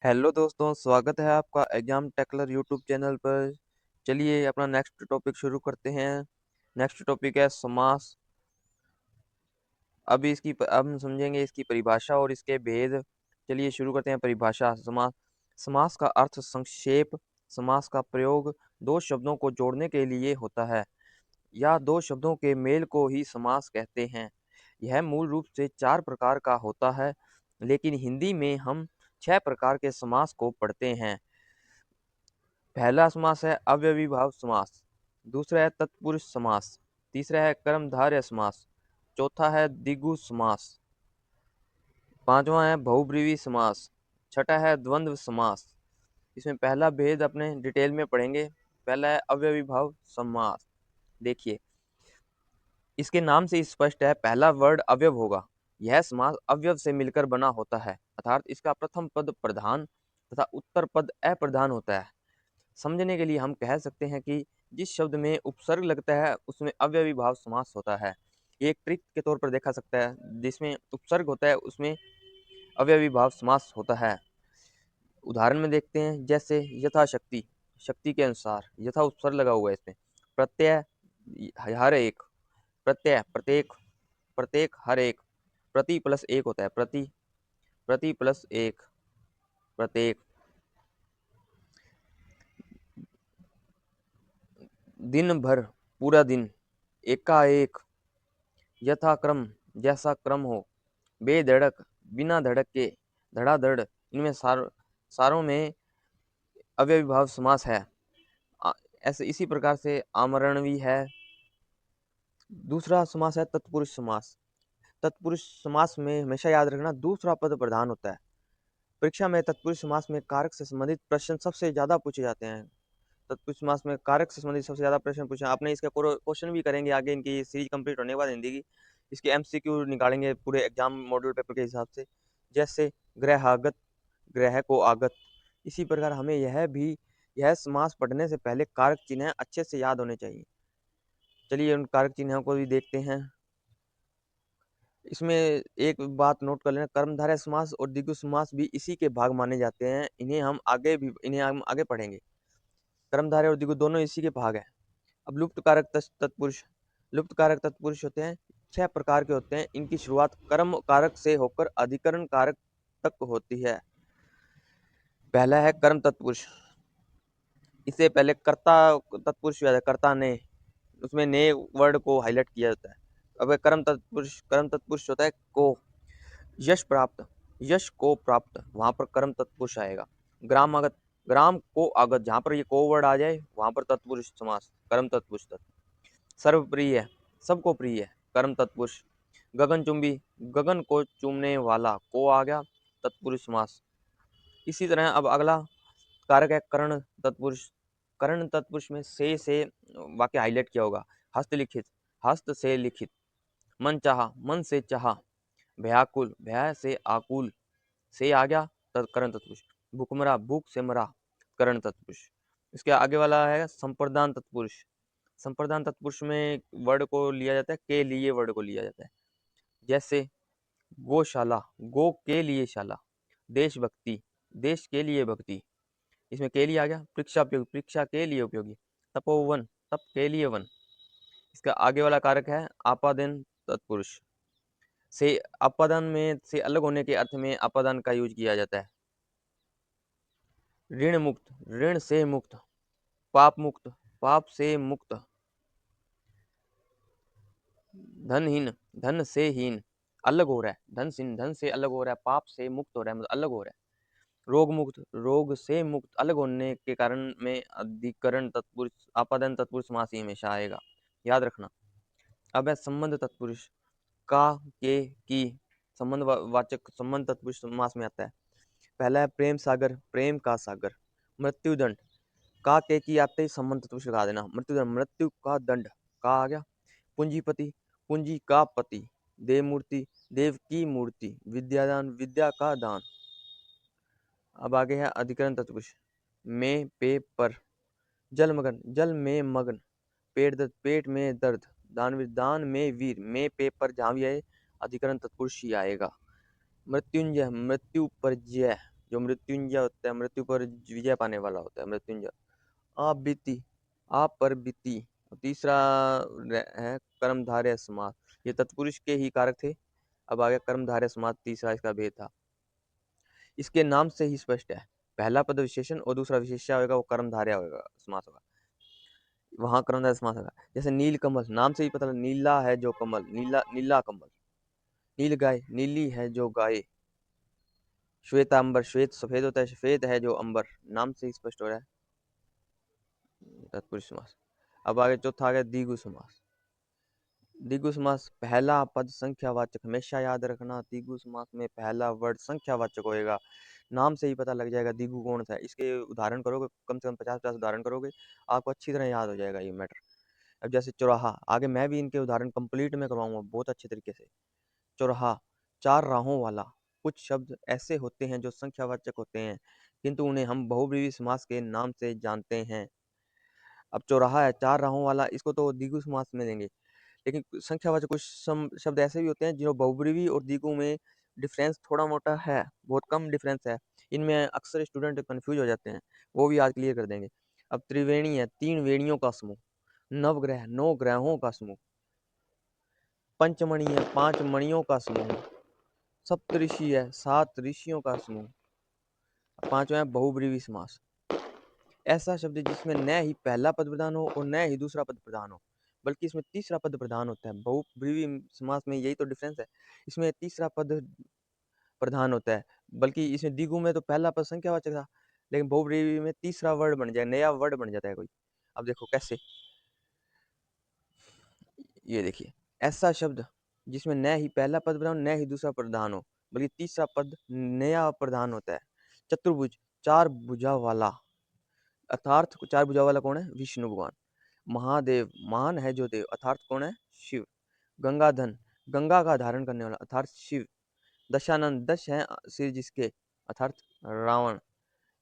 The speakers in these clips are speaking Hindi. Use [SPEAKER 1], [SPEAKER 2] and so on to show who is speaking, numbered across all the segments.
[SPEAKER 1] हेलो दोस्तों, स्वागत है आपका एग्जाम टेकलर यूट्यूब चैनल पर। चलिए अपना नेक्स्ट टॉपिक शुरू करते हैं। नेक्स्ट टॉपिक है समास। अब हम समझेंगे इसकी परिभाषा और इसके भेद। चलिए शुरू करते हैं। परिभाषा। समास। समास का अर्थ संक्षेप। समास का प्रयोग दो शब्दों को जोड़ने के लिए होता है या दो शब्दों के मेल को ही समास कहते हैं। यह मूल रूप से चार प्रकार का होता है, लेकिन हिंदी में हम छह प्रकार के समास को पढ़ते हैं। पहला समास है अव्ययी भाव समास। दूसरा है तत्पुरुष समास। तीसरा है कर्मधारय समास। चौथा है द्विगु समास। पांचवा है बहुब्रीहि समास। छठा है द्वंद्व समास। इसमें पहला भेद अपने डिटेल में पढ़ेंगे। पहला है अव्ययी भाव समास। देखिए, इसके नाम से स्पष्ट है, पहला वर्ड अवयव होगा। यह समास अवयव से मिलकर बना होता है, अर्थात इसका प्रथम पद प्रधान तथा उत्तर पद अप्रधान होता है। समझने के लिए हम कह सकते हैं कि जिस शब्द में उपसर्ग लगता है उसमें अव्ययी भाव समास होता है। ये एक ट्रिक के तौर पर देखा सकता है। जिसमें उपसर्ग होता है उसमें अव्ययी भाव समास होता है। उदाहरण में देखते हैं, जैसे यथाशक्ति, शक्ति के अनुसार, यथा उपसर्ग लगा हुआ है इसमें। प्रत्यय, हर एक। प्रत्यय, प्रत्येक। प्रत्येक, हर एक। प्रति प्लस एक होता है, प्रति। प्रति प्लस एक, प्रत्येक। दिन भर, पूरा दिन। एकाएक, यथाक्रम, जैसा क्रम हो। बेधड़क, बिना धड़क के। धड़ाधड़, इनमें सारों में अव्ययी भाव समास है। ऐसे इसी प्रकार से आमरण है। दूसरा समास है तत्पुरुष समास। तत्पुरुष समास में हमेशा याद रखना दूसरा पद प्रधान होता है। परीक्षा में तत्पुरुष समास में कारक से संबंधित प्रश्न सबसे ज्यादा पूछे जाते हैं। तत्पुरुष समास में कारक से संबंधित सबसे ज्यादा प्रश्न पूछे। आपने इसका क्वेश्चन भी करेंगे आगे, इनकी सीरीज कंप्लीट होने के बाद हिंदी की। इसके एमसीक्यू निकालेंगे पूरे एग्जाम मॉडल पेपर के हिसाब से। जैसे ग्रहागत, ग्रह को आगत। इसी प्रकार हमें यह समास पढ़ने से पहले कारक चिन्ह अच्छे से याद होने चाहिए। चलिए उन कारक चिन्हों को भी देखते हैं। इसमें एक बात नोट कर लेना, कर्मधारय समास और द्विगु समास भी इसी के भाग माने जाते हैं। इन्हें हम आगे पढ़ेंगे। कर्मधारय और द्विगु दोनों इसी के भाग हैं। अब लुप्त कारक तत्पुरुष। लुप्त कारक तत्पुरुष होते हैं, छह प्रकार के होते हैं। इनकी शुरुआत कर्म कारक से होकर अधिकरण कारक तक होती है। पहला है कर्म तत्पुरुष। इससे पहले कर्ता तत्पुरुष याद है, कर्ता ने, उसमें ने वर्ड को हाईलाइट किया जाता है। अब कर्म तत्पुरुष होता है को। यश प्राप्त, यश को प्राप्त, वहां पर कर्म तत्पुरुष आएगा। ग्राम आगत, ग्राम को आगत, जहां पर ये को वर्ड आ जाए वहां पर तत्पुरुष समास, कर्म तत्पुरुष तत्व। सर्वप्रिय, सबको प्रिय, कर्म तत्पुरुष। गगनचुंबी, गगन को चूमने वाला, को आ गया, तत्पुरुष समास। इसी तरह अब अगला कारक है कर्ण तत्पुरुष। कर्ण तत्पुरुष में से वाक्य हाईलाइट किया होगा। हस्तलिखित, हस्त से लिखित। मन चाहा, मन से चाहा। भयाकुल, भय से आकुल, से आ गया कर्ण तत्पुरुष। भूखमरा, भूख से मरा, कर्ण तत्पुरुष। इसके आगे वाला है संप्रदान तत्पुरुष। संप्रदान तत्पुरुष में वर्ड को लिया जाता है, के लिए वर्ड को लिया जाता है। जैसे गौशाला, गो के लिए शाला। देशभक्ति, देश के लिए भक्ति, इसमें के लिए आ गया। परीक्षा उपयोगी, परीक्षा के लिए उपयोगी। तपोवन, तप के लिए वन। इसका आगे वाला कारक है आपादन तत्पुरुष। से अपादान में से अलग होने के अर्थ में अपादान का यूज किया जाता है। ऋण मुक्त, ऋण से मुक्त। पाप मुक्त, पाप से मुक्त। धनहीन, धन से हीन, अलग हो रहा है। धन से अलग हो रहा है, पाप से मुक्त हो रहा है, मतलब अलग हो रहा है। रोग मुक्त, रोग से मुक्त, अलग होने के कारण में अधिकरण तत्पुरुष, आपादन तत्पुरुष समास ही हमेशा आएगा, याद रखना। अब है संबंध तत्पुरुष। का, के, की, संबंध वाचक संबंध तत्पुरुष समास में आता है। पहला है प्रेम सागर, प्रेम का सागर। मृत्युदंड, का के की आते ही संबंध तत्पुरुष लगा देना। मृत्युदंड, मृत्यु का दंड, का आ गया। पूंजीपति, पूंजी का पति। देव मूर्ति, देव की मूर्ति। विद्यादान, विद्या का दान। अब आगे है अधिकरण तत्पुरुष। में, पे, पर। जलमगन, जल में मगन। पेट दर्द, पेट में दर्द। दानवीर, दान में वीर। में, पे, पर जहां भी आए अधिकरण तत्पुरुष ही आएगा। मृत्युंजय, मृत्यु पर जय, जो मृत्युंजय होता है, मृत्यु पर विजय पाने वाला होता है मृत्युंजय। आप बीती, आप पर बीती। तीसरा है कर्मधारय समास। ये तत्पुरुष के ही कारक थे। अब आ गया कर्मधारय समास, तीसरा इसका भेद था। इसके नाम से ही स्पष्ट है, पहला पद विशेषण और दूसरा विशेष्य होगा, वो कर्मधारय होगा, समास होगा। वहां कर्मधारय समास होगा। जैसे नील कमल, नाम से ही पता लगा, नीला है जो कमल, नीला नीला कमल। नील गाय, नीली है जो गाय। श्वेतांबर, श्वेत सफेद होता है, सफेद है जो अंबर, नाम से ही स्पष्ट हो रहा है तत्पुरुष समास। अब आगे चौथा आ गया द्विगु समास। द्विगु समास पहला पद संख्यावाचक, हमेशा याद रखना द्विगु समास में पहला वर्ड संख्यावाचक होएगा। नाम से ही पता लग जाएगा द्विगु कौन सा है। इसके उदाहरण करोगे, कम से कम 50-50 उदाहरण करोगे, आपको अच्छी तरह याद हो जाएगा ये मैटर। अब जैसे चौराहा, आगे मैं भी इनके उदाहरण कंप्लीट में करवाऊंगा बहुत अच्छे तरीके से। चौराहा, चार राहों वाला। कुछ शब्द ऐसे होते हैं जो संख्यावाचक होते हैं, किंतु उन्हें हम बहुब्रीहि समास के नाम से जानते हैं। अब चौराहा है चार राहों वाला, इसको तो द्विगु समास में देंगे, लेकिन संख्यावाचक कुछ शब्द ऐसे भी होते हैं जो बहुब्रीहि और द्विगु में डिफरेंस थोड़ा मोटा है, बहुत कम डिफरेंस है। इनमें अक्सर स्टूडेंट कंफ्यूज हो जाते हैं, वो भी आज क्लियर कर देंगे। अब त्रिवेणी है, तीन वेणियों का समूह। नवग्रह, नौ ग्रहों का समूह। पंचमणि है, पांच मणियों का समूह। सप्तऋषि है, सात ऋषियों का समूह। पांचवा है बहुब्रीहि समास। ऐसा शब्द जिसमें न ही पहला पद प्रधान हो और न ही दूसरा पद प्रधान हो, बल्कि इसमें तीसरा पद प्रधान होता है। बहुब्रीहि समास में यही तो डिफरेंस है, इसमें तीसरा पद प्रधान होता है, बल्कि इसमें द्विगु में तो पहला पद संख्यावाचक था, लेकिन बहुब्रीहि में तीसरा वर्ड बन जाए, नया वर्ड बन जाता है कोई। अब देखो कैसे, ये देखिए, ऐसा शब्द जिसमें न ही पहला पद प्रधान न ही दूसरा प्रधान हो, बल्कि तीसरा पद नया प्रधान होता है। चतुर्भुज, चार भुजा वाला, अर्थात चार भुजा वाला कौन है? विष्णु भगवान। महादेव, महान है जो देव, अर्थात कौन है? शिव। गंगाधन, गंगा का धारण करने वाला, अर्थात शिव। दशानन, दश है सिर जिसके, अर्थात रावण।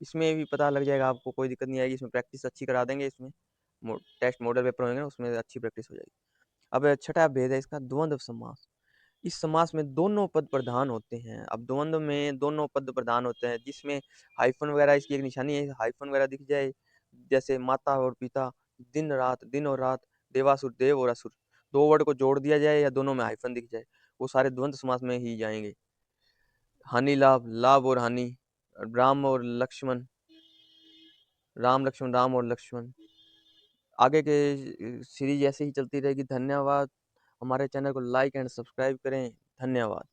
[SPEAKER 1] इसमें भी पता लग जाएगा आपको, कोई दिक्कत नहीं आएगी, इसमें प्रैक्टिस अच्छी करा देंगे। इसमें टेस्ट मॉडल पेपर होंगे ना, उसमें अच्छी प्रैक्टिस हो जाएगी। अब छठा भेद है इसका, द्वंद्व समास। इस समास में दोनों पद प्रधान होते हैं। अब द्वंद्व में दोनों पद प्रधान होते हैं, जिसमें हाइफन वगैरह, इसकी एक निशानी है, हाइफन वगैरह दिख जाए, जैसे माता और पिता, दिन रात, दिन और रात, देवासुर, देव और असुर, दो वर्ड को जोड़ दिया जाए या दोनों में हाइफन दिख जाए, वो सारे द्वंद्व समास में ही जाएंगे। हानि लाभ, लाभ और हानि, राम और लक्ष्मण, राम लक्ष्मण, राम और लक्ष्मण। आगे के सीरीज ऐसे ही चलती रहेगी। धन्यवाद। हमारे चैनल को लाइक एंड सब्सक्राइब करें। धन्यवाद।